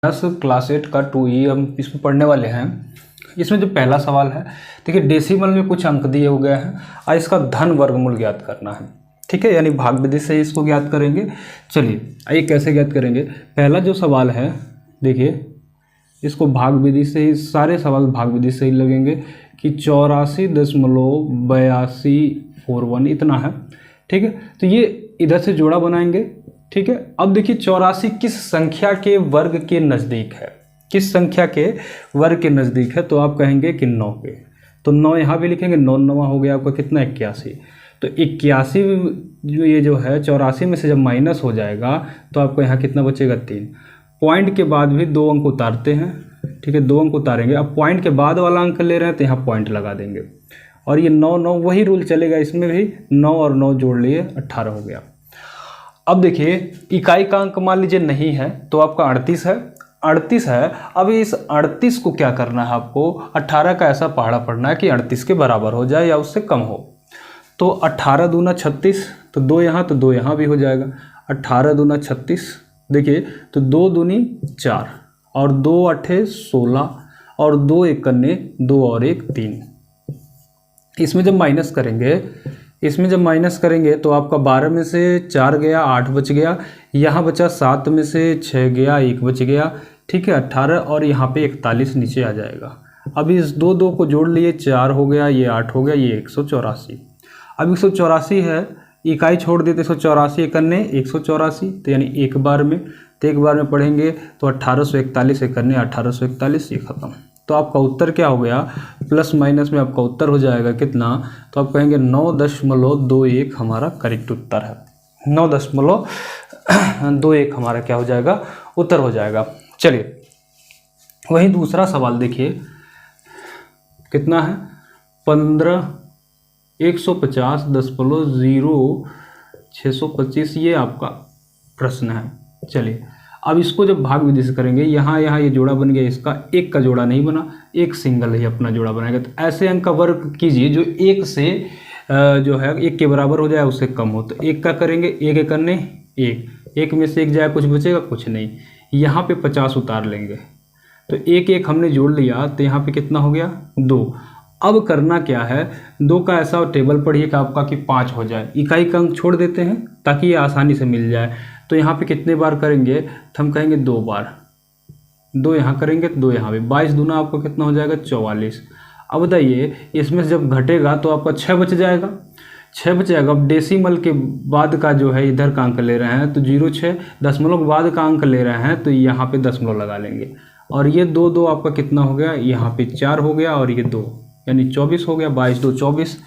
बस क्लास 8 का 2E हम इसमें पढ़ने वाले हैं। इसमें जो पहला सवाल है, देखिए डेसिमल में कुछ अंक दिए हो गए हैं और इसका धन वर्गमूल ज्ञात करना है। ठीक है, यानी भाग विधि से इसको ज्ञात करेंगे। चलिए आइए कैसे ज्ञात करेंगे। पहला जो सवाल है, देखिए इसको भाग विधि से ही, सारे सवाल भाग विधि से ही लगेंगे कि 84.8241 इतना है। ठीक है, तो ये इधर से जोड़ा बनाएंगे। ठीक है, अब देखिए 84 किस संख्या के वर्ग के नज़दीक है, किस संख्या के वर्ग के नज़दीक है, तो आप कहेंगे कि 9 के। तो 9 यहाँ भी लिखेंगे, 9 9 हो गया आपका कितना, 81। तो 81 जो ये जो है 84 में से जब माइनस हो जाएगा तो आपको यहाँ कितना बचेगा, 3। पॉइंट के बाद भी 2 अंक उतारते हैं। ठीक है, 2 अंक उतारेंगे। अब पॉइंट के बाद वाला अंक ले रहे हैं तो यहाँ पॉइंट लगा देंगे। और ये 9 9 वही रूल चलेगा, इसमें भी 9 और 9 जोड़ लिए 18 हो गया। अब देखिए इकाई का अंक मान लीजिए नहीं है तो आपका 38 है, 38 है। अब इस 38 को क्या करना है, आपको 18 का ऐसा पहाड़ा पढ़ना है कि 38 के बराबर हो जाए या उससे कम हो। तो 18 दूना 36, तो 2 यहाँ तो 2 यहाँ भी हो जाएगा। 18 दूना 36, देखिए तो 2 दूनी 4 और 2 8 16 और 2 1 कन्ने 2 और 1 3। इसमें जब माइनस करेंगे तो आपका 12 में से 4 गया, 8 बच गया। यहाँ बचा 7 में से 6 गया, 1 बच गया। ठीक है, 18 और यहाँ पे 41 नीचे आ जाएगा। अब इस 2 2 को जोड़ लिए, 4 हो गया, ये 8 हो गया, ये 184। अब 184 है, इकाई छोड़ देते 184 एकन्ने 184, तो यानी एक बार में पढ़ेंगे तो 1841 एकन्ने 1841, ये खत्म। तो आपका उत्तर क्या हो गया, प्लस माइनस में आपका उत्तर हो जाएगा कितना, तो आप कहेंगे 9.21 हमारा करेक्ट उत्तर है। 9.21 हमारा क्या हो जाएगा, उत्तर हो जाएगा। चलिए वही दूसरा सवाल देखिए कितना है, 150.0625 ये आपका प्रश्न है। चलिए अब इसको जब भाग विधि से करेंगे, यहाँ ये जोड़ा बन गया, इसका एक का जोड़ा नहीं बना, एक सिंगल ही अपना जोड़ा बनाएगा। तो ऐसे अंक का वर्ग कीजिए जो एक से जो है एक के बराबर हो जाए, उससे कम हो। तो एक का करेंगे, एक करने एक में से एक जाए, कुछ बचेगा, कुछ नहीं। यहाँ पे 50 उतार लेंगे तो एक हमने जोड़ लिया, तो यहाँ पे कितना हो गया, 2। अब करना क्या है, 2 का ऐसा टेबल पढ़िए कि आपका कि 5 हो जाए। इकाई का अंक छोड़ देते हैं ताकि ये आसानी से मिल जाए। तो यहाँ पे कितने बार करेंगे, तो हम कहेंगे 2 बार। 2 यहाँ करेंगे तो 2 यहाँ भी, 22 दूना आपको कितना हो जाएगा, 44। अब बताइए इसमें से जब घटेगा तो आपका 6 बच जाएगा, 6 बच जाएगा। अब डेसिमल के बाद का जो है इधर का अंक ले रहे हैं तो 06, दशमलव के बाद का अंक ले रहे हैं तो यहाँ पे दशमलव लगा लेंगे। और ये 2 2 आपका कितना हो गया, यहाँ पे 4 हो गया और ये 2 यानी 24 हो गया। 22 2 24।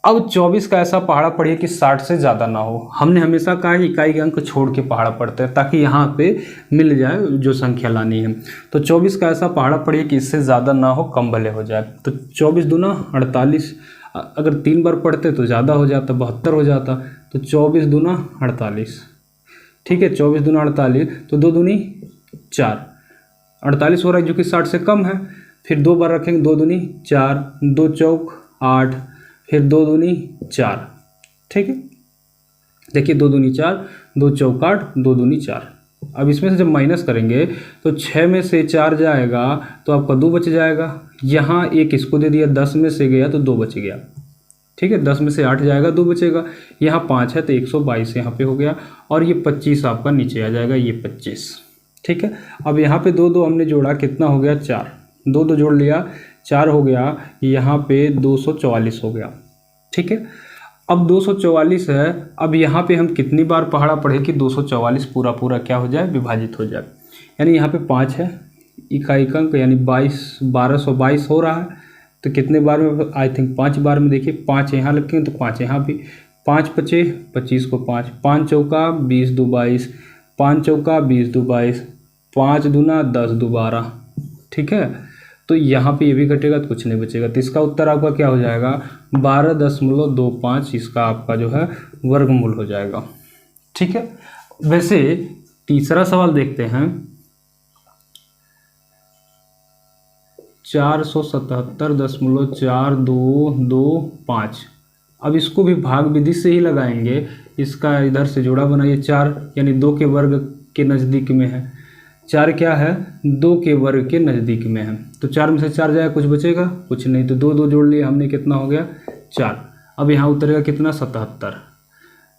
अब 24 का ऐसा पहाड़ा पढ़िए कि 60 से ज़्यादा ना हो। हमने हमेशा कहा कि इकाई के अंक छोड़ के पहाड़ा पढ़ते हैं ताकि यहाँ पे मिल जाए जो संख्या लानी है। तो 24 का ऐसा पहाड़ा पढ़िए कि इससे ज़्यादा ना हो, कम भले हो जाए। तो 24 दूना 48, अगर 3 बार पढ़ते तो ज़्यादा हो जाता, 72 हो जाता। तो 24 दूना 48। ठीक है, 24 दूना 48, तो 2 दूनी 4, 48 हो रहा है जो कि 60 से कम है। फिर 2 बार रखेंगे, 2 दूनी 4, 2 चौक 8, फिर 2 दूनी 4। ठीक है, देखिए 2 दूनी 4, 2 चौक 8, 2 दूनी 4। अब इसमें से जब माइनस करेंगे तो 6 में से 4 जाएगा तो आपका 2 बच जाएगा। यहाँ एक इसको दे दिया, 10 में से गया तो 2 बच गया। ठीक है, 10 में से 8 जाएगा, 2 बचेगा। यहाँ 5 है तो 122 यहाँ पे हो गया। और ये 25 आपका नीचे आ जाएगा, ये 25। ठीक है, अब यहाँ पे 2 2 हमने जोड़ा, कितना हो गया, 4। 2 2 जोड़ लिया, 4 हो गया। यहाँ पे 244 हो गया। ठीक है, अब 244 है। अब यहाँ पे हम कितनी बार पहाड़ा पढ़े कि 244 पूरा क्या हो जाए, विभाजित हो जाए। यानी यहाँ पे 5 है, इकाई का अंक यानी 1222 हो रहा है। तो कितने बार में, आई थिंक 5 बार में। देखिए 5 यहाँ रखेंगे तो 5 यहाँ भी, 5 बचे 25 को 5, 5 चौका 20 2 22, 5 चौका 20 2 22, 5 दूना 10 2 12। ठीक है, तो यहाँ पे ये भी घटेगा तो कुछ नहीं बचेगा। तो इसका उत्तर आपका क्या हो जाएगा, 12.25 इसका आपका जो है वर्गमूल हो जाएगा। ठीक है, वैसे तीसरा सवाल देखते हैं, 477.4225। अब इसको भी भाग विधि से ही लगाएंगे। इसका इधर से जोड़ा बनाइए, 4 यानी 2 के वर्ग के नज़दीक में है। 4 क्या है, 2 के वर्ग के नज़दीक में है, तो 4 में से 4 जाएगा, कुछ बचेगा कुछ नहीं, तो 2 2 जोड़ लिए हमने, कितना हो गया 4। अब यहाँ उतरेगा कितना 77,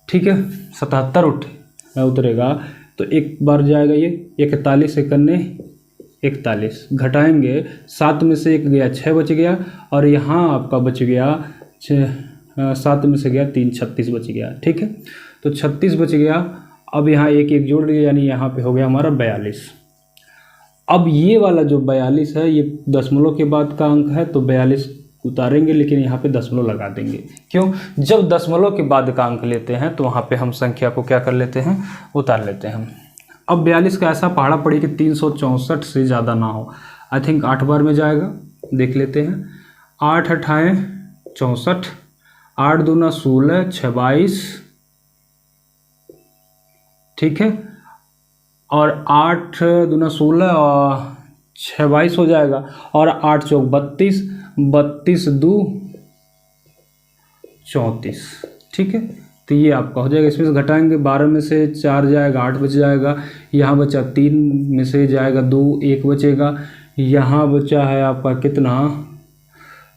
ठीक है 77 उतरेगा, तो एक बार जाएगा ये 41, 41 घटाएंगे, 7 में से 1 गया 6 बच गया, और यहाँ आपका बच गया 7 में से गया 3, 36 बच गया, ठीक है, तो 36 बच गया। अब यहाँ 1 1 जोड़ लिया, यानी यहाँ पे हो गया हमारा 42। अब ये वाला जो 42 है ये दशमलव के बाद का अंक है, तो 42 उतारेंगे, लेकिन यहाँ पे दशमलव लगा देंगे। क्यों, जब दशमलव के बाद का अंक लेते हैं तो वहाँ पे हम संख्या को क्या कर लेते हैं, उतार लेते हैं। अब 42 का ऐसा पहाड़ा पड़ी कि 364 से ज़्यादा ना हो, आई थिंक 8 बार में जाएगा, देख लेते हैं। 8 8 64, 8 दूना 16, 6 22, ठीक है, और 8 दूना 16 और 6 22 हो जाएगा, और 8 चौक 32, 32 2 34, ठीक है, तो ये आपका हो जाएगा। इसमें से घटाएंगे, 12 में से 4 जाएगा 8 बच जाएगा, यहाँ बचा 3 में से जाएगा 2 1 बचेगा, यहाँ बचा है आपका कितना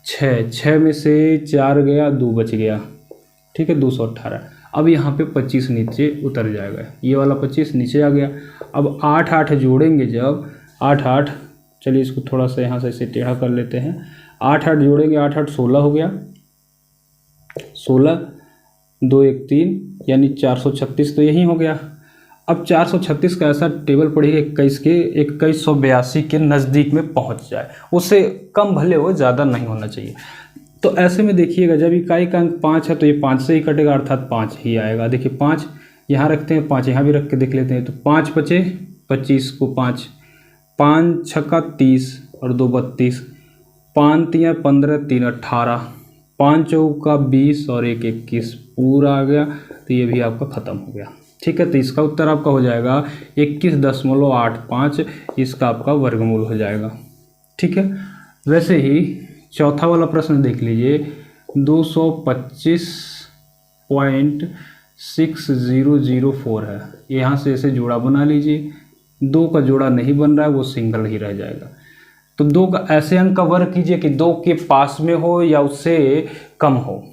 6 में से 4 गया 2 बच गया, ठीक है 218। अब यहाँ पे 25 नीचे उतर जाएगा, ये वाला 25 नीचे आ गया। अब 8 8 जोड़ेंगे, जब 8 8, चलिए इसको थोड़ा सा यहाँ से इसे टेढ़ा कर लेते हैं, 8 8 जोड़ेंगे, 8 8 16 हो गया, 16 2 1 3, यानी 436 तो यही हो गया। अब 436 का ऐसा टेबल पढ़िए 2182 के नज़दीक में पहुँच जाए, उससे कम भले हो, ज़्यादा नहीं होना चाहिए। तो ऐसे में देखिएगा, जब इकाई का अंक 5 है तो ये 5 से ही कटेगा, अर्थात 5 ही आएगा। देखिए 5 यहाँ रखते हैं, 5 यहाँ भी रख के देख लेते हैं, तो 5 बचे 25 को 5 5 छक्का 30 और 2 32, 5 3 15 3 18, 5 चौका 20 और 1 21, पूरा आ गया, तो ये भी आपका ख़त्म हो गया, ठीक है। तो इसका उत्तर आपका हो जाएगा 21.85, इसका आपका वर्गमूल हो जाएगा, ठीक है। वैसे ही चौथा वाला प्रश्न देख लीजिए, 225.6004 है, यहाँ से ऐसे जोड़ा बना लीजिए, 2 का जोड़ा नहीं बन रहा है, वो सिंगल ही रह जाएगा। तो 2 का ऐसे अंक का वर्ग कीजिए कि 2 के पास में हो या उससे कम हो,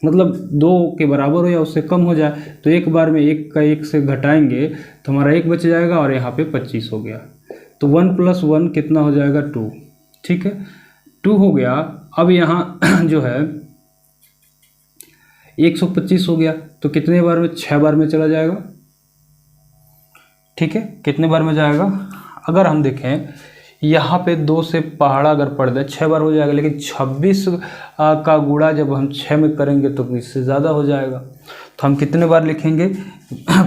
मतलब 2 के बराबर हो या उससे कम हो जाए। तो एक बार में 1 का 1 से घटाएंगे तो हमारा 1 बच जाएगा, और यहाँ पे 25 हो गया, तो 1 + 1 कितना हो जाएगा 2, ठीक है 2 हो गया। अब यहाँ जो है 125 हो गया, तो कितने बार में, 6 बार में चला जाएगा, ठीक है, कितने बार में जाएगा, अगर हम देखें यहाँ पे 2 से पहाड़ा अगर पड़ जाए 6 बार हो जाएगा, लेकिन 26 का गुणा जब हम 6 में करेंगे तो इससे ज़्यादा हो जाएगा। तो हम कितने बार लिखेंगे,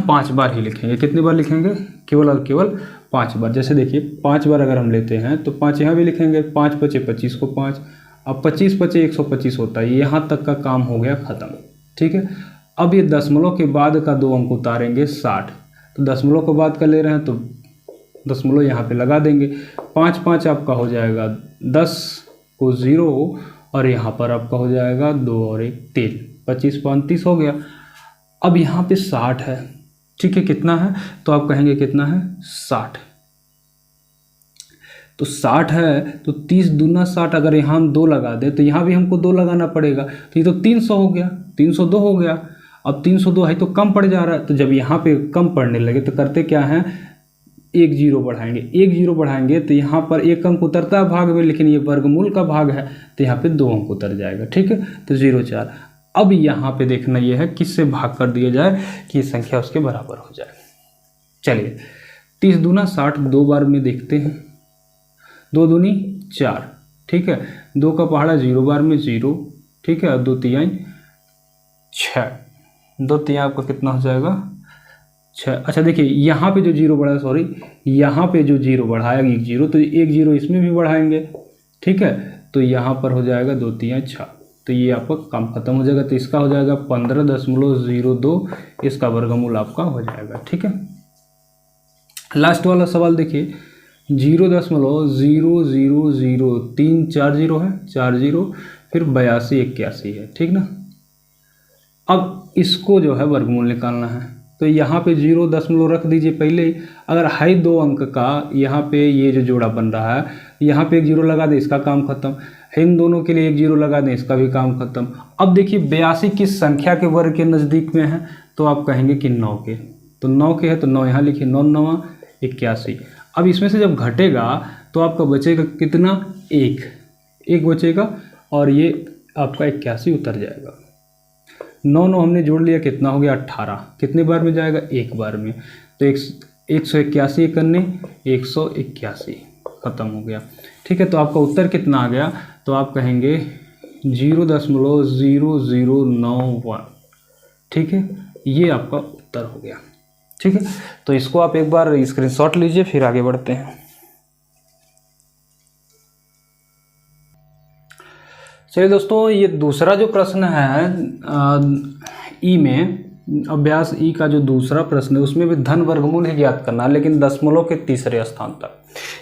5 बार ही लिखेंगे। कितनी बार लिखेंगे, केवल और केवल 5 बार। जैसे देखिए 5 बार अगर हम लेते हैं तो 5 यहाँ भी लिखेंगे, 5 बचे 25 को 5, अब 25 बचे 125 होता है, यहाँ तक का काम हो गया ख़त्म, ठीक है। अब ये दशमलव के बाद का 2 अंक उतारेंगे 60, तो दशमलव के बाद का ले रहे हैं तो दशमलव यहाँ पे लगा देंगे, 5 5 आपका हो जाएगा 10 को 0, और यहाँ पर आपका हो जाएगा 2 और 1 3, 25 35 हो गया। अब यहाँ पे 60 है, ठीक है, कितना है, तो आप कहेंगे कितना है 60, तो 60 है, तो 30 दूना 60, अगर यहाँ हम 2 लगा दें तो यहाँ भी हमको 2 लगाना पड़ेगा, तो ये तो 300 हो गया, 302 हो गया। अब 302 है तो कम पड़ जा रहा है, तो जब यहाँ पे कम पड़ने लगे तो करते क्या हैं, 1 0 बढ़ाएंगे, 1 0 बढ़ाएंगे तो यहाँ पर 1 अंक उतरता है भाग में, लेकिन ये वर्गमूल का भाग है तो यहाँ पे 2 अंक उतर जाएगा, ठीक है, तो 0 4। अब यहाँ पे देखना ये है किससे भाग कर दिया जाए कि ये संख्या उसके बराबर हो जाए। चलिए 30 दूना 60 2 बार में देखते हैं, 2 दूनी 4, ठीक है, 2 का पहाड़ा 0 बार में 0, ठीक है, और 2 तिहाई 6, 2 तिहाई आपका कितना हो जाएगा 6। अच्छा देखिए यहाँ पे जो 0 बढ़ा, सॉरी यहाँ पे जो 0 बढ़ाया 1 0, तो 1 0 इसमें भी बढ़ाएंगे, ठीक है, तो यहाँ पर हो जाएगा 2 तिहाई 6, तो ये आपका काम खत्म हो जाएगा। तो इसका हो जाएगा 15.02, इसका वर्गमूल आपका हो जाएगा, ठीक है। लास्ट वाला सवाल देखिए, 0.000340 है, 40, फिर 82 81 है, ठीक ना। अब इसको जो है वर्गमूल निकालना है, तो यहाँ पे 0 रख दीजिए पहले ही। अगर है 2 अंक का, यहाँ पे ये जो जोड़ा बन रहा है, यहाँ पे 1 0 लगा दें, इसका काम खत्म। इन दोनों के लिए 1 0 लगा दें, इसका भी काम खत्म। अब देखिए 82 किस संख्या के वर्ग के नज़दीक में है, तो आप कहेंगे कि 9 के। तो 9 के है तो 9 यहाँ लिखिए, 9 9 81। अब इसमें से जब घटेगा तो आपका बचेगा कितना, 1 बचेगा, और ये आपका 81 उतर जाएगा। 9 9 हमने जोड़ लिया, कितना हो गया 18। कितने बार में जाएगा, 1 बार में। तो 181 करने 181 ख़त्म हो गया। ठीक है, तो आपका उत्तर कितना आ गया, तो आप कहेंगे 0.0091। ठीक है, ये आपका उत्तर हो गया। ठीक है, तो इसको आप एक बार स्क्रीनशॉट लीजिए, फिर आगे बढ़ते हैं। चलिए दोस्तों, ये दूसरा जो प्रश्न है ई में, अभ्यास ई का जो दूसरा प्रश्न है, उसमें भी धन वर्गमूल ही ज्ञात करना है, लेकिन दशमलव के तीसरे स्थान तक।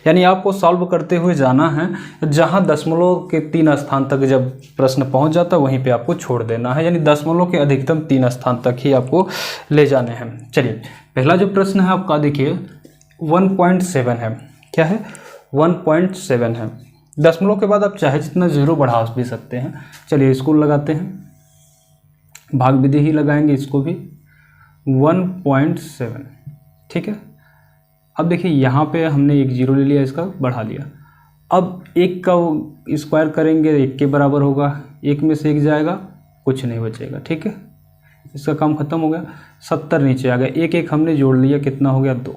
यानी आपको सॉल्व करते हुए जाना है, जहां दशमलव के 3 स्थान तक जब प्रश्न पहुंच जाता है वहीं पे आपको छोड़ देना है। यानी दशमलव के अधिकतम 3 स्थान तक ही आपको ले जाने हैं। चलिए, पहला जो प्रश्न है आपका देखिए 1.7 है। क्या है, 1.7 है। दशमलव के बाद आप चाहे जितना 0 बढ़ा भी सकते हैं। चलिए इसको लगाते हैं, भाग विधि ही लगाएंगे इसको भी। 1.7। ठीक है, अब देखिए यहाँ पे हमने 1 0 ले लिया, इसका बढ़ा लिया। अब 1 का स्क्वायर करेंगे, 1 के बराबर होगा। 1 में से 1 जाएगा, कुछ नहीं बचेगा। ठीक है, इसका काम खत्म हो गया। 70 नीचे आ गया, 1 1 हमने जोड़ लिया, कितना हो गया 2।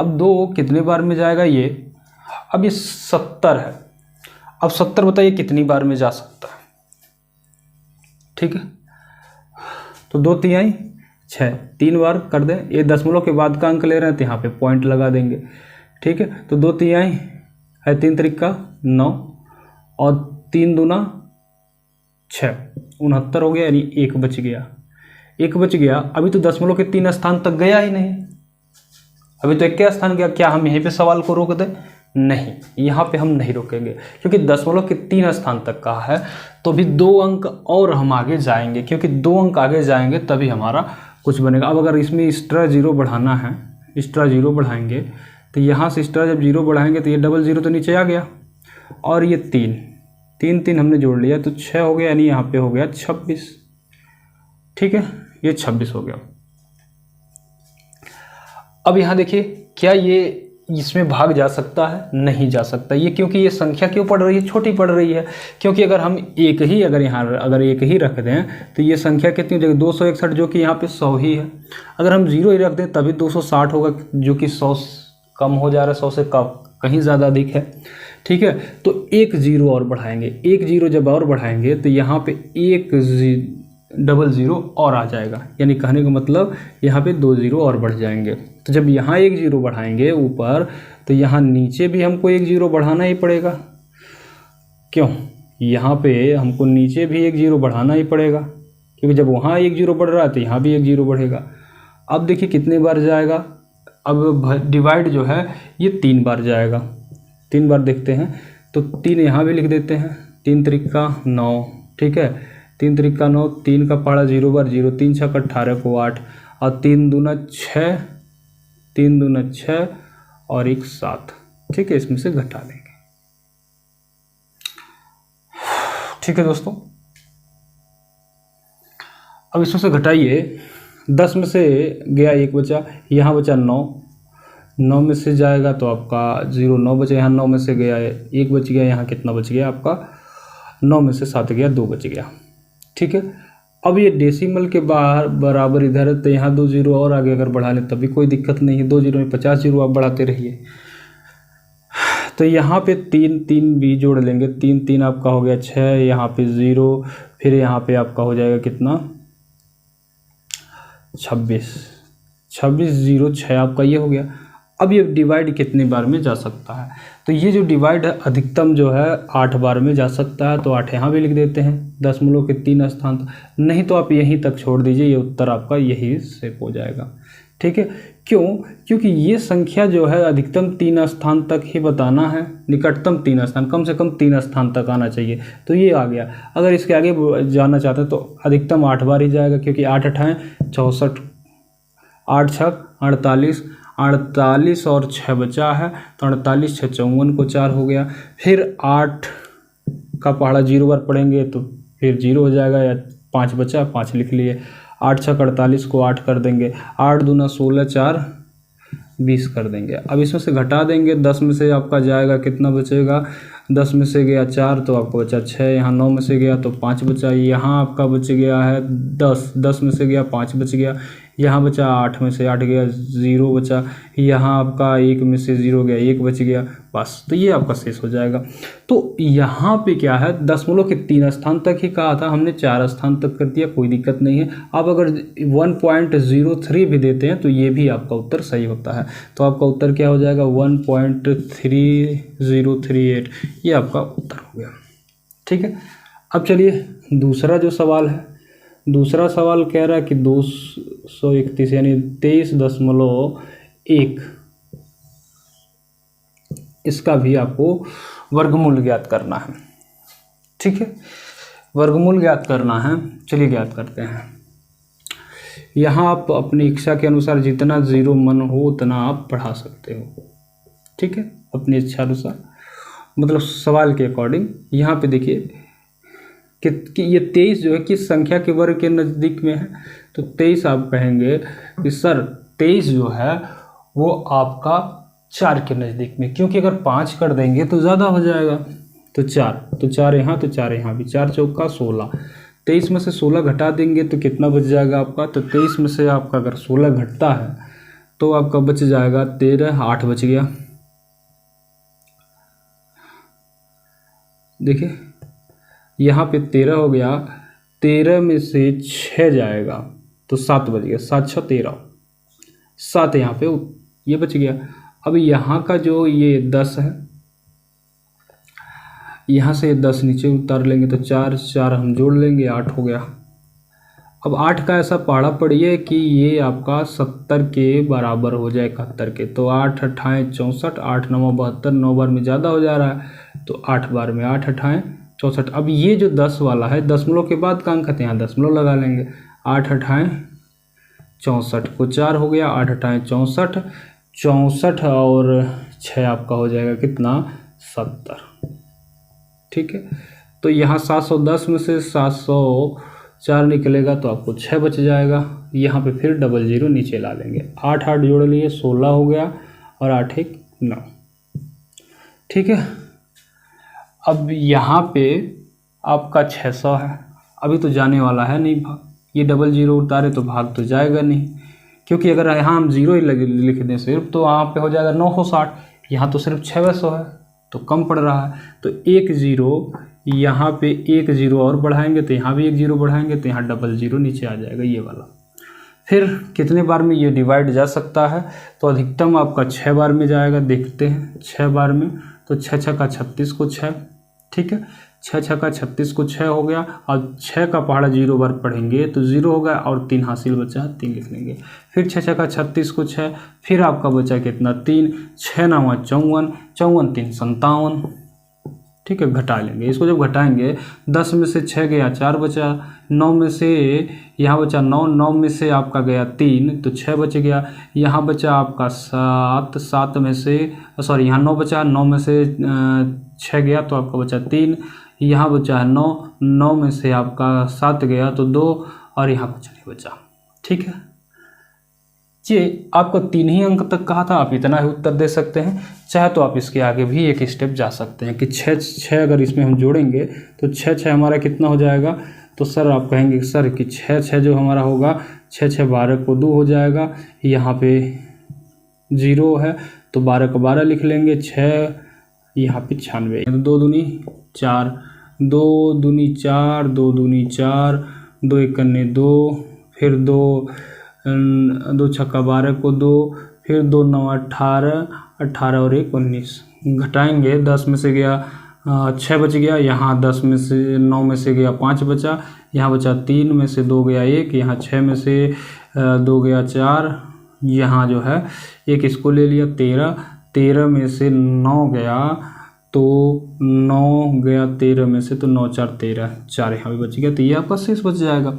अब 2 कितने बार में जाएगा ये, अब ये 70 है। अब 70 बताइए कितनी बार में जा सकता है। ठीक है, तो 2 तिहाई 6, 3 बार कर दें। ये दशमलव के बाद का अंक ले रहे हैं तो यहाँ पे पॉइंट लगा देंगे। ठीक है, तो 2 तिहाई है, 3 त्रिक 9 और 3 दूना 6, 69 हो गया। यानी 1 बच गया, 1 बच गया। अभी तो दशमलव के 3 स्थान तक गया ही नहीं, अभी तो 1 के स्थान गया। क्या हम यहीं पे सवाल को रोक दें? नहीं, यहाँ पे हम नहीं रोकेंगे, क्योंकि दशमलव के 3 स्थान तक का है तो भी 2 अंक और हम आगे जाएंगे, क्योंकि 2 अंक आगे जाएंगे तभी हमारा कुछ बनेगा। अब अगर इसमें एक्स्ट्रा 0 बढ़ाना है, एक्स्ट्रा 0 बढ़ाएंगे तो यहाँ से एक्स्ट्रा जब 0 बढ़ाएंगे तो ये डबल 0 तो नीचे आ गया, और ये 3 हमने जोड़ लिया तो 6 हो गया। यानी यहाँ पे हो गया 26। ठीक है, ये 26 हो गया। अब यहाँ देखिए, क्या ये इसमें भाग जा सकता है? नहीं जा सकता। ये क्योंकि ये संख्या क्यों पड़ रही है, छोटी पड़ रही है। क्योंकि अगर हम एक ही अगर एक ही रख दें तो ये संख्या कितनी हो जाएगी, 261, जो कि यहाँ पे 100 ही है। अगर हम 0 ही रख दें तभी 260 होगा, जो कि 100 कम हो जा रहा है, 100 से कम कहीं ज़्यादा अधिक है। ठीक है, तो 1 0 और बढ़ाएंगे। 1 0 जब और बढ़ाएंगे तो यहाँ पे 1 00 और आ जाएगा। यानी कहने का मतलब यहाँ पे 2 0 और बढ़ जाएंगे। तो जब यहाँ 1 0 बढ़ाएंगे ऊपर, तो यहाँ नीचे भी हमको 1 0 बढ़ाना ही पड़ेगा। क्यों? यहाँ पे हमको नीचे भी 1 0 बढ़ाना ही पड़ेगा, क्योंकि जब वहाँ 1 0 बढ़ रहा है तो यहाँ भी 1 0 बढ़ेगा। अब देखिए कितने बार जाएगा। अब डिवाइड जो है ये 3 बार जाएगा। 3 बार देखते हैं, तो 3 यहाँ भी लिख देते हैं। 3 त्रिका 9। ठीक है, 3 त्रिका 9, 3 का पहाड़ा 0 बार 0, 3 6 18 को 8, और 3 दूना 6, 3 दूना 6 और 1 7। ठीक है, इसमें से घटा देंगे। ठीक है दोस्तों, अब इसमें से घटाइए। 10 में से गया 1 बचा, यहाँ बचा 9, 9 में से जाएगा तो आपका 0 9 बचा। यहाँ 9 में से गया 1 बच गया, यहाँ कितना बच गया आपका 9 में से 7 गया, 2 बच गया। ठीक है, अब ये डेसिमल के बाहर बराबर इधर है, तो यहाँ 2 0 और आगे अगर बढ़ा लें तभी कोई दिक्कत नहीं है। 2 0 में 50 0 आप बढ़ाते रहिए। तो यहाँ पे 3 भी जोड़ लेंगे। 3 आपका हो गया 6, यहाँ पे 0, फिर यहाँ पे आपका हो जाएगा कितना 26 0 6 आपका ये हो गया। अब ये डिवाइड कितनी बार में जा सकता है, तो ये जो डिवाइड है अधिकतम जो है 8 बार में जा सकता है। तो 8 यहाँ भी लिख देते हैं, दशमलव के 3 स्थान तक। नहीं तो आप यहीं तक छोड़ दीजिए, ये उत्तर आपका यही से हो जाएगा। ठीक है, क्यों? क्योंकि ये संख्या जो है अधिकतम 3 स्थान तक ही बताना है, निकटतम 3 स्थान, कम से कम 3 स्थान तक आना चाहिए। तो ये आ गया। अगर इसके आगे जाना चाहते हैं तो अधिकतम 8 बार ही जाएगा, क्योंकि 8 8 64 8 छक 48, 48 और 6 बचा है, तो 48 6 54 को 4 हो गया। फिर 8 का पहाड़ा 0 बार पढ़ेंगे तो फिर 0 हो जाएगा, या 5 बचा, 5 लिख लिए। 8 छक 48 को 8 कर देंगे, 8 दूना 16, 4 20 कर देंगे। अब इसमें से घटा देंगे, 10 में से आपका जाएगा, कितना बचेगा, 10 में से गया 4 तो आपको बचा 6, यहाँ 9 में से गया तो 5 बचा, यहाँ आपका बच गया है 10, 10 में से गया 5 बच गया, यहाँ बचा 8 में से 8 गया 0 बचा, यहाँ आपका 1 में से 0 गया 1 बच गया, बस। तो ये आपका शेष हो जाएगा। तो यहाँ पे क्या है, दशमलव के 3 स्थान तक ही कहा था हमने, 4 स्थान तक कर दिया, कोई दिक्कत नहीं है। अब अगर 1.03 भी देते हैं तो ये भी आपका उत्तर सही होता है। तो आपका उत्तर क्या हो जाएगा, 1.3038, ये आपका उत्तर हो गया। ठीक है, अब चलिए दूसरा जो सवाल है, दूसरा सवाल कह रहा है कि 231 यानी 23.1, इसका भी आपको वर्गमूल ज्ञात करना है। ठीक है, वर्गमूल ज्ञात करना है, चलिए ज्ञात करते हैं। यहाँ आप अपनी इच्छा के अनुसार जितना 0 मन हो उतना आप पढ़ा सकते हो। ठीक है, अपनी इच्छा अनुसार, मतलब सवाल के अकॉर्डिंग। यहाँ पे देखिए कि ये 23 जो है किस संख्या के वर्ग के नज़दीक में है, तो 23 आप कहेंगे कि सर 23 जो है वो आपका 4 के नज़दीक में, क्योंकि अगर 5 कर देंगे तो ज़्यादा हो जाएगा, तो 4 यहाँ, तो 4 यहाँ भी, 4 चौका 16, 23 में से 16 घटा देंगे तो कितना बच जाएगा आपका, तो 23 में से आपका अगर 16 घटता है तो आपका बच जाएगा 13, 8 बच गया। देखिए यहाँ पे 13 हो गया, 13 में से 6 जाएगा तो 7 बच गया, 7 6 13, 7 यहाँ पे ये बच गया। अब यहाँ का जो ये 10 है, यहाँ से 10 नीचे उतार लेंगे तो 4 4 हम जोड़ लेंगे, 8 हो गया। अब 8 का ऐसा पहाड़ा पड़िए कि ये आपका 70 के बराबर हो जाए, 71 के, तो 8 8 64, 8 9 72, 9 बार में ज़्यादा हो जा रहा है, तो 8 बार में 8 8 64। अब ये जो 10 वाला है, दशमलव के बाद का अंक है, यहाँ दशमलव लगा लेंगे, 8 8 64 को 4 हो गया, 8 8 64, 64 और 6 आपका हो जाएगा कितना, 70। ठीक है, तो यहाँ 710 में से 704 निकलेगा तो आपको 6 बच जाएगा। यहाँ पे फिर 00 नीचे ला लेंगे, 8 8 जोड़ लिए 16 हो गया, और 8 1 9। ठीक है, अब यहाँ पे आपका 600 है, अभी तो जाने वाला है नहीं भाग, ये 00 उतारे तो भाग तो जाएगा नहीं, क्योंकि अगर यहाँ हम 0 ही लिख दें सिर्फ तो वहाँ पे हो जाएगा 960, यहाँ तो सिर्फ 600 है तो कम पड़ रहा है, तो 1 0 यहाँ पे 1 0 और बढ़ाएंगे तो यहाँ भी 1 0 बढ़ाएंगे तो यहाँ 00 नीचे आ जाएगा ये वाला। फिर कितने बार में ये डिवाइड जा सकता है, तो अधिकतम आपका 6 बार में जाएगा, देखते हैं 6 बार में, तो 6 6 का 36 को 6, ठीक है, 6 6 का 36 को 6 हो गया, और 6 का पहाड़ा 0 बार पढ़ेंगे तो 0 हो गया, और 3 हासिल बचा, 3 लिख लेंगे। फिर 6 6 का 36 को 6, फिर आपका बचा कितना 3, 6 9 54, 54 3 57। ठीक है, घटा लेंगे इसको, जब घटाएंगे 10 में से 6 गया 4 बचा, 9 में से यहाँ बचा 9, 9 में से आपका गया 3 तो 6 बच गया, यहाँ बचा आपका 7, 7 में से सॉरी यहाँ 9 बचा, 9 में से 6 गया तो आपका बचा 3, यहाँ बचा है 9, 9 में से आपका 7 गया तो 2, और यहाँ कुछ नहीं बचा। ठीक है, ये आपको 3 ही अंक तक कहा था, आप इतना ही उत्तर दे सकते हैं, चाहे तो आप इसके आगे भी एक स्टेप जा सकते हैं कि 6 अगर इसमें हम जोड़ेंगे तो 6 हमारा कितना हो जाएगा, तो सर आप कहेंगे सर कि 6 जो हमारा होगा 6 6 12 को 2 हो जाएगा, यहाँ पे 0 है तो 12 को 12 लिख लेंगे, 6 यहाँ पे 96, 2 दूनी 4, 2 दूनी 4, 2 दूनी 4, 2 एकन्ने 2, फिर 2 2 छक्का 12 को 2, फिर 2 9 18, 18 और 1 19, घटाएंगे 10 में से गया 6 बच गया, यहाँ 10 में से 9 में से गया 5 बचा, यहाँ बचा 3 में से 2 गया 1, यहाँ 6 में से 2 गया 4, यहाँ जो है 1 इसको ले लिया 13, 13 में से 9 गया तो 9 गया 13 में से, तो 9 4 13, 4 यहाँ भी बच गया, तो ये आपका शेष बच जाएगा।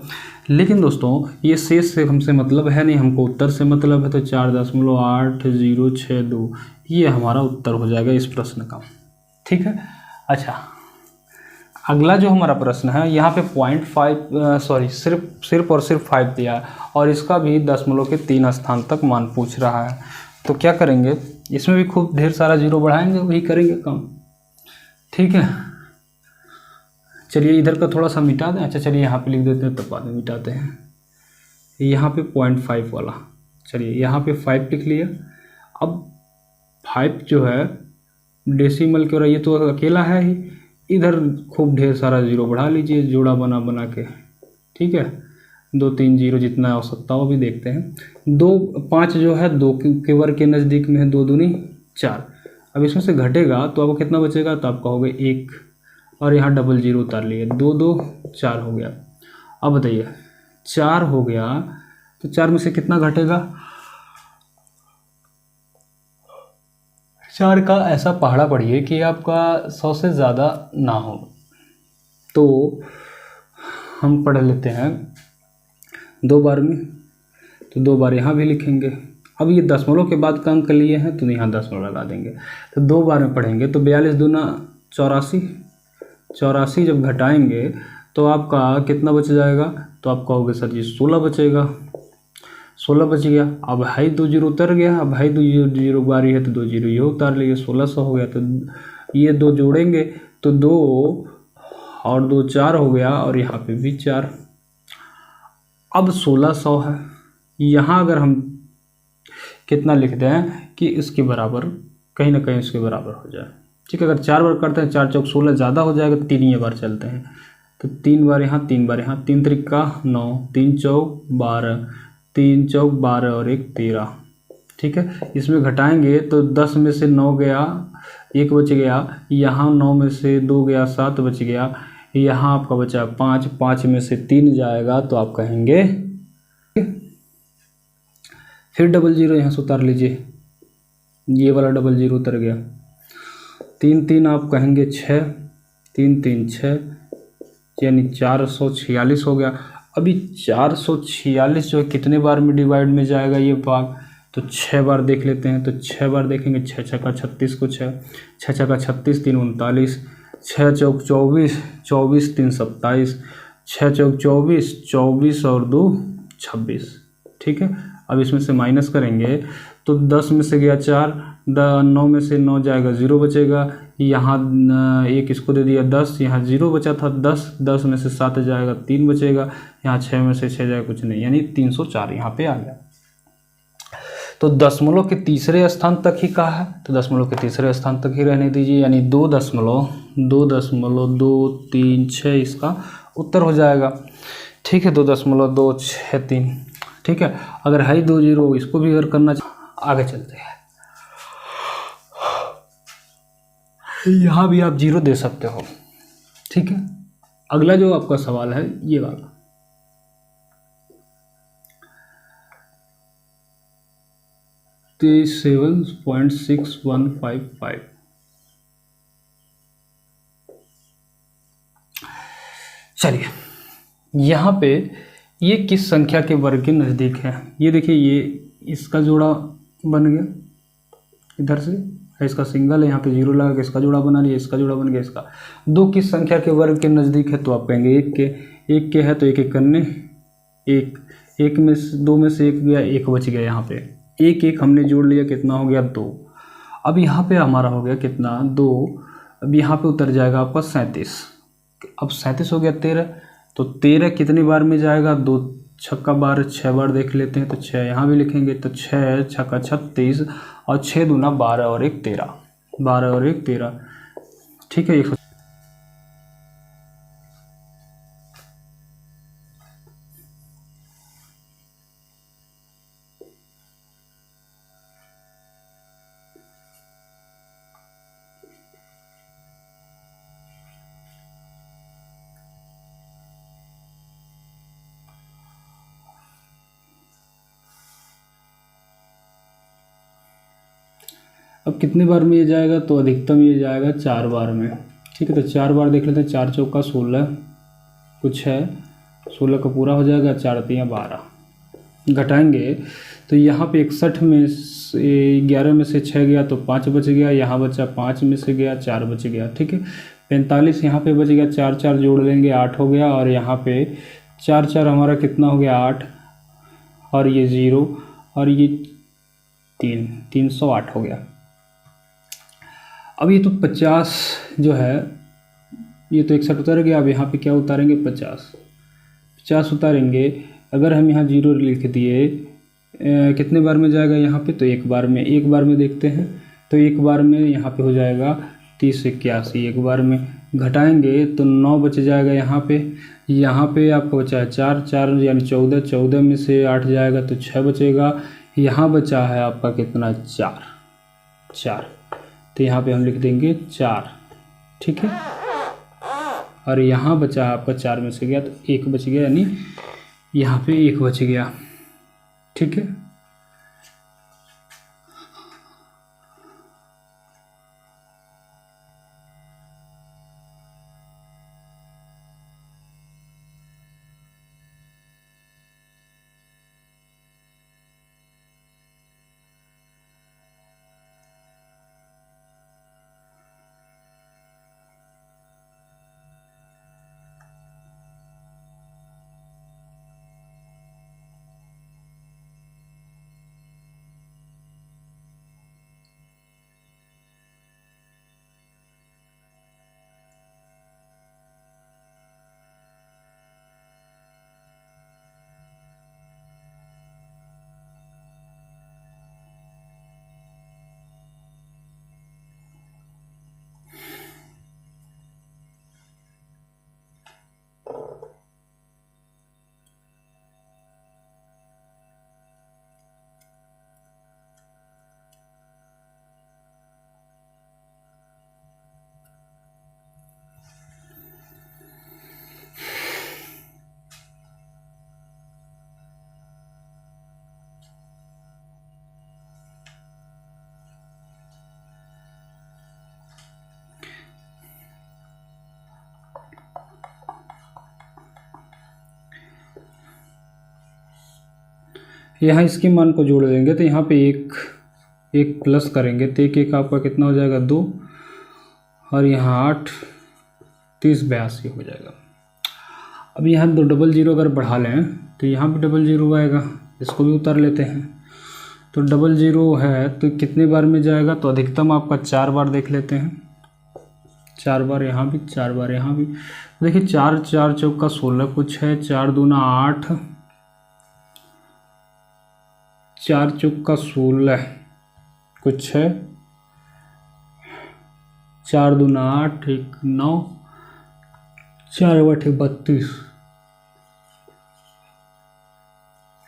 लेकिन दोस्तों ये शेष से हमसे मतलब है नहीं, हमको उत्तर से मतलब है, तो 4.8062 ये हमारा उत्तर हो जाएगा इस प्रश्न का। ठीक है। अच्छा, अगला जो हमारा प्रश्न है यहाँ पे 0.5 सिर्फ और सिर्फ 5 दिया है, और इसका भी दशमलव के 3 स्थान तक मान पूछ रहा है। तो क्या करेंगे, इसमें भी खूब ढेर सारा जीरो बढ़ाएंगे, वही करेंगे काम। ठीक है, चलिए इधर का थोड़ा सा मिटा दें। अच्छा चलिए यहाँ पे लिख देते हैं, तब बाद में मिटाते हैं। यहाँ पे 0.5 वाला, चलिए यहाँ पे 5 लिख लिया। अब 5 जो है डेसिमल के, और ये तो अकेला है ही, इधर खूब ढेर सारा जीरो बढ़ा लीजिए जोड़ा बना बना के। ठीक है, 2 3 जीरो जितना आवश्यकता हो भी देखते हैं। 2 5 जो है 2 के वर्ग के नज़दीक में है, 2 दूनी 4। अब इसमें से घटेगा तो आपको कितना बचेगा, तो आप कहोगे 1, और यहाँ डबल जीरो उतार लिए, 2 2 4 हो गया। अब बताइए 4 हो गया तो 4 में से कितना घटेगा, 4 का ऐसा पहाड़ा पढ़िए कि आपका 100 से ज़्यादा ना हो। तो हम पढ़ लेते हैं 2 बार में, तो 2 बार यहाँ भी लिखेंगे। अब ये दशमलव के बाद का अंक लिए हैं तो यहाँ दशमलव लगा देंगे। तो 2 बार में पढ़ेंगे तो 42 दूना 84, 84 जब घटाएंगे तो आपका कितना बच जाएगा, तो आप कहोगे सर जी 16 बचेगा, 16 बच गया। अब हाई 2 जीरो उतर गया, अब हाई 2 जीरो बारी है तो 2 जीरो ये उतार लिए, 1600 हो गया। तो ये 2 जोड़ेंगे तो 2 और 2 4 हो गया, और यहाँ पे भी 4। अब 1600 है, यहाँ अगर हम कितना लिखते हैं कि इसके बराबर, कहीं ना कहीं इसके बराबर हो जाए। ठीक है, अगर 4 बार करते हैं, 4 चौक 16 ज़्यादा हो जाएगा, तो 3 ही बार चलते हैं, तो 3 बार यहाँ 3 बार यहाँ, 3 त्रिका 9, 3 चौक 12, 3 चौक 12 और 1 13। ठीक है, इसमें घटाएंगे तो 10 में से 9 गया, 1 बच गया, यहाँ 9 में से 2 गया, 7 बच गया, यहाँ आपका बचा 5, 5 में से 3 जाएगा तो आप कहेंगे, फिर डबल जीरो यहाँ से उतार लीजिए, ये वाला डबल जीरो उतर गया, 3 3 आप कहेंगे 6, 3 3 6, यानी 446 हो गया। अभी 446 जो है कितने बार में डिवाइड में जाएगा ये भाग, तो 6 बार देख लेते हैं। तो 6 बार देखेंगे, 6 छक्का 36 को 6, 6 छक्का 36, 3 39, 6 चौक 24, 24 3 27, 6 चौक 24, 24 और 2 26। ठीक है, अब इसमें से माइनस करेंगे तो 10 में से गया 4, 9 में से 9 जाएगा, 0 बचेगा, यहाँ 1 इसको दे दिया 10, यहाँ 0 बचा था 10, 10 में से 7 जाएगा, 3 बचेगा, यहाँ 6 में से 6 जाएगा, कुछ नहीं, यानी 304 यहाँ पे आ गया। तो दशमलव के तीसरे स्थान तक ही कहा है, तो दशमलव के तीसरे स्थान तक ही रहने दीजिए, यानी 2.236 इसका उत्तर हो जाएगा। ठीक है, 2.263। ठीक है, अगर है 2 जीरो, इसको भी अगर करना आगे चलते हैं, यहाँ भी आप जीरो दे सकते हो। ठीक है, अगला जो आपका सवाल है ये वाला, तो 7.6155। चलिए यहाँ पे ये किस संख्या के वर्ग के नज़दीक है, ये देखिए, ये इसका जोड़ा बन गया इधर से, इसका सिंगल है, यहाँ पे 0 लगा के इसका जोड़ा बना लिया, इसका जोड़ा बन गया इसका। 2 किस संख्या के वर्ग के नज़दीक है, तो आप कहेंगे 1 के। 1 के है तो 1 1 करने, 1 में से 2 में से 1 गया, 1 बच गया, यहाँ पे 1 1 हमने जोड़ लिया, कितना हो गया 2। अब यहाँ पे हमारा हो गया कितना 2, अब यहाँ पे उतर जाएगा आपका 37। अब 37 हो गया 13, तो 13 कितनी बार में जाएगा, 2 छक्का 12, 6 बार देख लेते हैं, तो 6 यहाँ भी लिखेंगे, तो 6 छक्का 36 और 6 दूना 12 और 1 13, 12 और 1 13। ठीक है, अब कितने बार में ये जाएगा, तो अधिकतम ये जाएगा 4 बार में। ठीक है, तो 4 बार देख लेते हैं। 4 चौका 16 कुछ है, 16 का पूरा हो जाएगा, 4 तियाँ 12 घटाएंगे तो यहाँ पे 61 में से 11 में से 6 गया तो 5 बच गया, यहाँ बचा 5 में से गया 4 बच गया। ठीक है, 45 यहाँ पे बच गया, 4 4 जोड़ लेंगे 8 हो गया, और यहाँ पे 4 4 हमारा कितना हो गया 8, और ये 0 और ये 308 हो गया। अब ये तो 50 जो है, ये तो 61 उतर गया। अब यहाँ पे क्या उतारेंगे, 50 उतारेंगे। अगर हम यहाँ 0 लिख दिए, कितने बार में जाएगा यहाँ पे, तो एक बार में देखते हैं। तो एक बार में यहाँ पे हो जाएगा 30 81, एक बार में घटाएंगे तो 9 बच जाएगा यहाँ पे आपको बचा है 4 4 यानी 14, 14 में से 8 जाएगा तो 6 बचेगा। यहाँ बचा है आपका कितना, 4, तो यहाँ पे हम लिख देंगे 4। ठीक है, और यहाँ बचा है आपका 4 में से गया तो 1 बच गया, यानी यहाँ पे 1 बच गया। ठीक है, यहाँ इसके मान को जोड़ देंगे तो यहाँ पे एक प्लस करेंगे तो एक आपका कितना हो जाएगा, 2, और यहाँ 8 30 82 हो जाएगा। अब यहाँ 2 डबल 0 अगर बढ़ा लें तो यहाँ भी डबल 0 आएगा, इसको भी उतार लेते हैं। तो डबल 0 है तो कितने बार में जाएगा, तो अधिकतम आपका 4 बार देख लेते हैं। 4 बार यहाँ भी, 4 बार यहाँ भी। देखिए 4 4 चौका 16 कुछ है, 4 दूना 8, 4 चौका 16 कुछ है, 4 दूना 8 1 9, 4 बटे 32,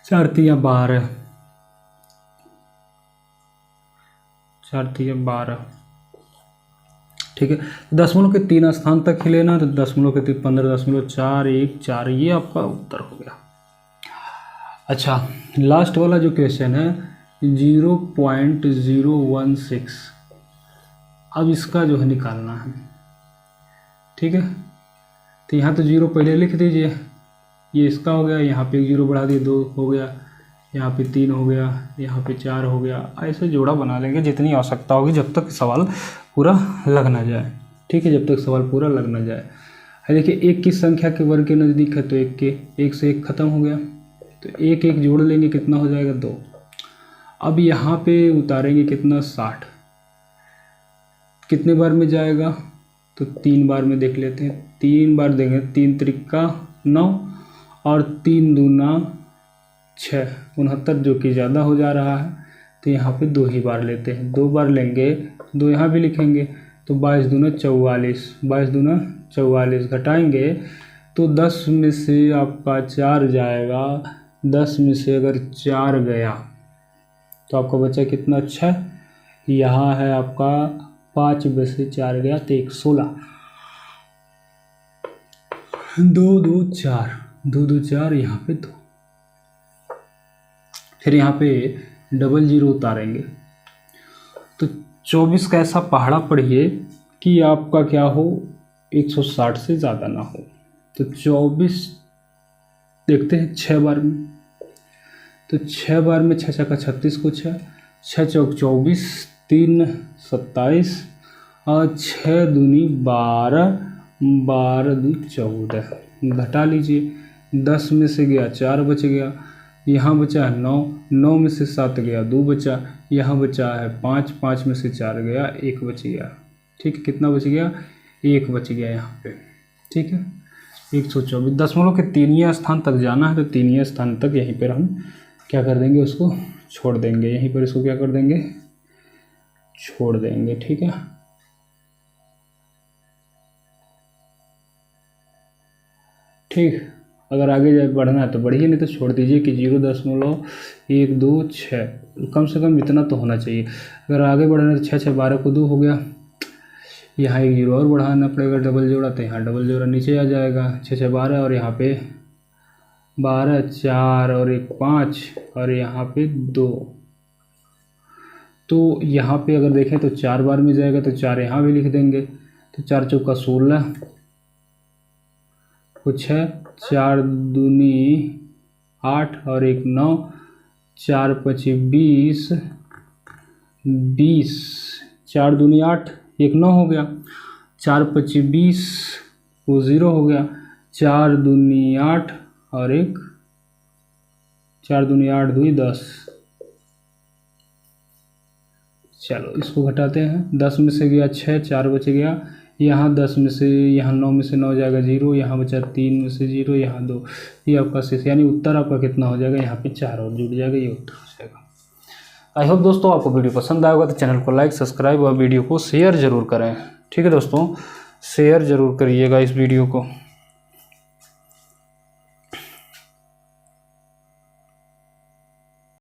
4 तिया 12, 4 तिया 12। ठीक है, दशमलव के 3 स्थान तक ही लेना, तो दशमलव के 15.41 ये आपका उत्तर हो गया। अच्छा, लास्ट वाला जो क्वेश्चन है 0.016, अब इसका जो है निकालना है। ठीक है, तो यहाँ तो 0 पहले लिख दीजिए, ये इसका हो गया, यहाँ पे 0 बढ़ा दिए 2 हो गया, यहाँ पे 3 हो गया, यहाँ पे 4 हो गया। ऐसे जोड़ा बना लेंगे जितनी आवश्यकता होगी, जब तक सवाल पूरा लग ना जाए। ठीक है, जब तक सवाल पूरा लग ना जाए। देखिए 1 की संख्या के वर्ग के नज़दीक है तो 1 से 1 खत्म हो गया, तो 1 1 जोड़ लेंगे, कितना हो जाएगा 2। अब यहाँ पे उतारेंगे कितना, 60, कितने बार में जाएगा, तो 3 बार में देख लेते हैं। 3 बार देंगे, 3 त्रिका 9 और 3 दूना 6 69, जो कि ज़्यादा हो जा रहा है, तो यहाँ पे 2 ही बार लेते हैं। 2 बार लेंगे, 2 यहाँ भी लिखेंगे, तो 22 दूना 44, 22 दूना 44 घटाएंगे तो 10 में से आपका 4 जाएगा। 10 में से अगर 4 गया तो आपका बचा कितना, 6। यहाँ है आपका 5 में से 4 गया तो 1 16, 2 2 4, 2 2 4, यहाँ पे 2। फिर यहाँ पे डबल 0 उतारेंगे तो 24 का ऐसा पहाड़ा पढ़िए कि आपका क्या हो 160 से ज़्यादा ना हो। तो 24 देखते हैं 6 बार में, तो 6 बार में 6 छक्का 36 को 6 चौक 24, 3 27 और 6 दूनी 12, 12 दूनी 14। घटा लीजिए, 10 में से गया 4 बच गया, यहाँ बचा है 9, 9 में से 7 गया 2 बचा, यहाँ बचा है 5, 5 में से 4 गया 1 बच गया। ठीक है, कितना बच गया? 1 बच गया यहाँ पे। ठीक है, 124 दशमलव के 3वें स्थान तक जाना है, तो 3वें स्थान तक यहीं पर हम क्या कर देंगे, उसको छोड़ देंगे, यहीं पर इसको क्या कर देंगे, छोड़ देंगे। ठीक है, ठीक। अगर आगे बढ़ना है तो बढ़िए, नहीं तो छोड़ दीजिए कि 0.126 कम से कम इतना तो होना चाहिए। अगर आगे बढ़ना है तो 6 6 12 को 2 हो गया, यहाँ एक 0 और बढ़ाना पड़ेगा डबल जोड़ा, तो यहाँ डबल जोड़ा नीचे आ जाएगा, 6 6 12 और यहाँ पे 12 4 और 1 5 और यहाँ पे 2। तो यहाँ पे अगर देखें तो 4 बार में जाएगा, तो 4 यहाँ भी लिख देंगे, तो 4 चौका 16 कुछ है, 4 दूनी 8 और 1 9, 4 पची 20, 20 4 दूनी 8 1 9 हो गया, 4 पची 20 वो 0 हो गया, 4 दूनी 8 और 1 4 दूनी 8 2 10। चलो इसको घटाते हैं, 10 में से गया 6, 4 बच गया, यहाँ 10 में से, यहाँ 9 में से 9 जाएगा 0, यहाँ बचा 3 में से 0, यहाँ 2, ये आपका शेष, यानी उत्तर आपका कितना हो जाएगा, यहाँ पे 4 और जुड़ जाएगा, ये उत्तर हो जाएगा। आई होप दोस्तों आपको वीडियो पसंद आएगा, तो चैनल को लाइक सब्सक्राइब और वीडियो को शेयर ज़रूर करें। ठीक है दोस्तों, शेयर ज़रूर करिएगा इस वीडियो को।